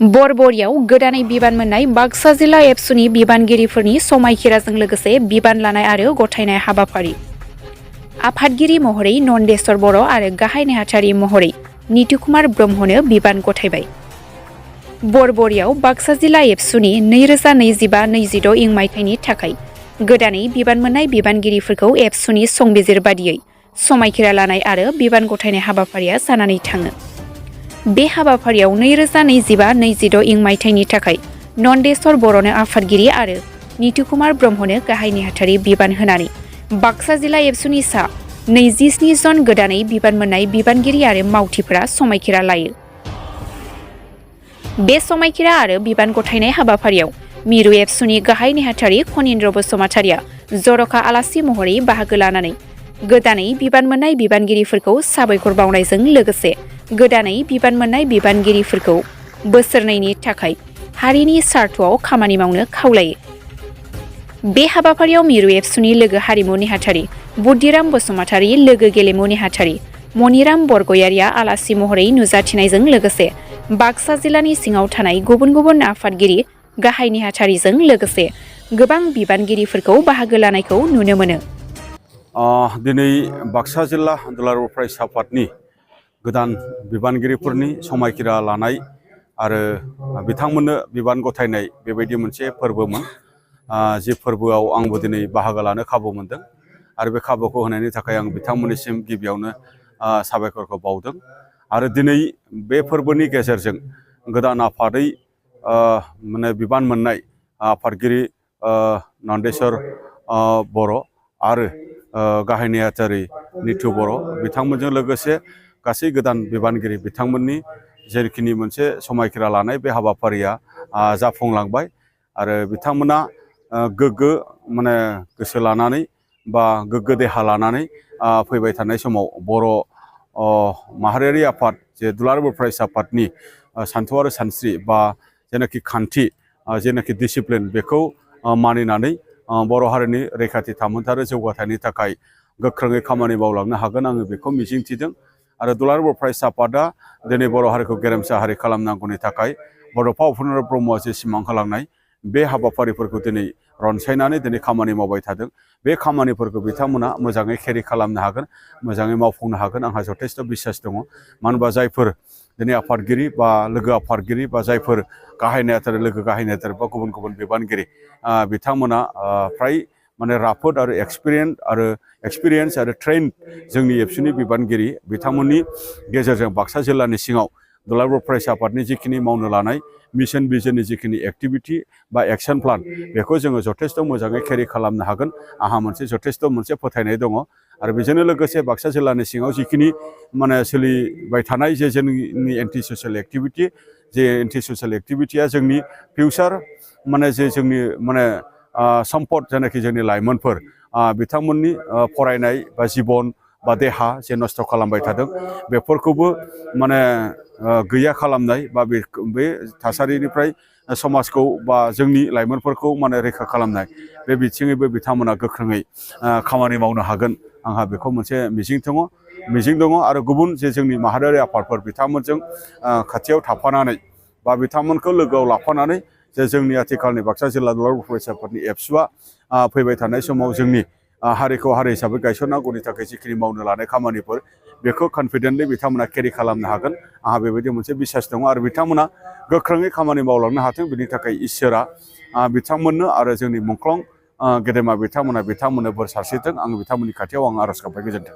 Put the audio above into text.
बरबरियाव गोदानै बिबान मोननाय बाक्सा जिल्ला एबसुनि बिबानगिरिफोरनि समायखिराजों लोगोसे बिबान लानाय आरो गथायनाय हाबाफारि। आफादगिरि महरै नन्देस्वर बर' आरो गाहाय नेहाथारि महरै नितुकुमार ब्रह्मनो बिबान गथायबाय। बरबरियाव बाक्सा जिल्ला एबसुनि 2025-26 इं मायथाइनि थाखाय गोदानै बिबान मोननाय बिबानगिरिफोरखौ एबसुनि संबिजिर बादियै समायखिरा लानाय आरो बिबान गथायनाय हाबाफारिया जानानै थाङो। बे हाबाफारियाव 2025-26 इं मायथाइनि थाखाय नन्देस्वर बर'नो आफादगिरि आरो नितुकुमार ब्रह्मनो गाहाय नेहाथारि बिबान होनानै बाक्सा जिल्ला एबसुनि सा 27 जन गोदानै बिबान मोननाय बिबानगिरि आरो मावथिफोरा समायखिरा लायो। बे समायखिरा आरो बिबान गथायनाय हाबाफारियाव मिरु एबसुनि गाहाय नेहाथारि खनिन्द्र बसुमतारिया जर'खा आलासि महरै बाहागो लानानै गोदानै बिबान मोननाय बिबानगिरिफोरखौ साबायखर बावनायजों लोगोसे गोदानै बिबान मोननाय बिबानगिरिफोरखौ बोसोरनैनि थाखाय हारिनि सार्थआव खामानि मावनो खावलायो। बे हाबाफारियाव मिरु एबसुनि लोगो हारिमु नेहाथारि बुद्दिराम बसुमतारि, लोगो गेलेमु नेहाथारि मनिराम बरगयारिया आलासि महरै नुजाथिनायजों लोगोसे बाक्सा जिल्लानि सिङाव थानाय गुबुन गुबुन आफादगिरि गाहाय नेहाथारिजों लोगोसे गोबां बिबानगिरिफोरखौ बाहागो लानायखौ नुनो मोनो। दिनै बाक्सा जिल्ला दुलाराय फरायसा आफादनि गोदान बिबानगिरिफोरनि समायखिरा लानाय आरो बिथांमोननो बिबान गथायनाय बेबायदि मोनसे फोरबोमोन। जि फोरबोआव आंबो दिनै बाहागो लानो खाबु मोनदों आरो बे खाबुखौ होनायनि थाखाय आं बिथांमोननिसिम गिबियावनो साबायखरखौ बावदों। आरो दिनै बे फोरबोनि गेजेरजों गोदान आफादै बिबान मोननाय आफादगिरि नन्देस्वर बर' आरो गाहाय नेहाथारि नितु बर' बिथांमोनजों लोगोसे गासै गोदान बिबानगिरि बिथांमोननि जेखिनि मोनसे समायखिरा लानाय बे हाबाफारिया जाफुंलांबाय आरो बिथांमोना गोग्गो गोसो लानानै बा गोग्गो देहा लानानै फैबाय थानाय समाव बर' माहारियारि आफाद जे दुलाराय फरायसा आफादनि सानथौ आरो सानस्रि बा जेनाखि खान्थि जेनाखि डिसिप्लिन बेखौ मानिनानै बर' हारिनि रैखाथि थामोन्थाय आरो जौगाथायनि थाखाय गोख्रोङै खामानि मावलांनो हागोन आङो बेखौ मिजिंथिदों। आरो दुलाराय फरायसा आफादा दिनै बर' हारिखौ गेरेमसा हारि खालामनांगौनि थाखाय बड'फा उपेन्द्र ब्रह्मआ जे सिमां होलांनाय बे हाबाफारिफोरखौ दिनै रनसायनानै दिनै खामानि मावबाय थादों। बे खामानिफोरखौ बिथांमोना मोजाङै केरि खालामनो हागोन, मोजाङै मावफुंनो हागोन आंहा जथेस्थ' बिसास दङ। मानो होनबा जायफोर दिनै आफादगिरि बा लोगो आफादगिरि बा जायफोर गाहाय नेहाथारि लोगो गाहाय नेहाथारि बा गुबुन गुबुन बिबानगिरि बिथांमोना फ्राय राफोद आरो एक्सपिरियेन्स आरो ट्रेन जोंनि एबसुनि बिबानगिरि बिथांमोननि गेजेरजों बाक्सा जिल्लानि सिङाव दुलाराय फरायसा आफादनि जिखिनि मावनो लानाय मिशन भिजननि जिखिनि एक्टिभिटि बा एक्सन प्लान बेखौ जोङो जथेस्थ' मोजाङै केरि खालामनो हागोन आंहा जथेस्थ' मोनसे फोथायनाय दङ। आरो बेजोंनो लोगोसे बाक्सा जिल्लानि सिङाव जिखिनि सोलिबाय थानाय जे जोंनि एन्टि ससियेल एक्टिभिटि जे एन्टि ससियेल एक्टिभिटिया जोंनि फिउचार जे जोंनि सम्पद जायनाखि जोंनि लाइमोनफोर बिथांमोननि फरायनाय बा जिबन बा देहा जे नस्थ' खालामबाय थादों बेफोरखौबो गैया खालामनाय बा बे थासारिनिफ्राय समाजखौ बा जोंनि लाइमोनफोरखौ रैखा खालामनाय बे बिथिङैबो बिथांमोना गोख्रोङै खामानि मावनो हागोन आंहा बेखौ मोनसे मिजिं दङ। आरो गुबुन जे जोंनि माहारियारि आफादफोर बिथांमोनजों खाथियाव थाफानानै बा बिथांमोनखौ लोगोआव लाफानानै जे जोंनि आथिखालनि बाक्सा जिल्ला दुलाराय फरायसा आफादनि एबसुआ फैबाय थानाय समाव जोंनि हारिखौ हारि हिसाबै गायसननांगौनि थाखाय जिखिनि मावनो लानाय खामानिफोर बेखौ कनफिडेन्टलि बिथांमोना केरि खालामनो हागोन आंहा बेबायदि मोनसे बिसास दङ। आरो बिथांमोना गोख्रोङै खामानि मावलांनो हाथों बिनि थाखाय इसोरा बिथांमोननो आरो जोंनि मुंख्लं गेदेमा बिथांमोननो बोर सारस्रिथों। आं बिथांमोननि खाथियाव आर'ज गाबबाय। गोजोन्थों।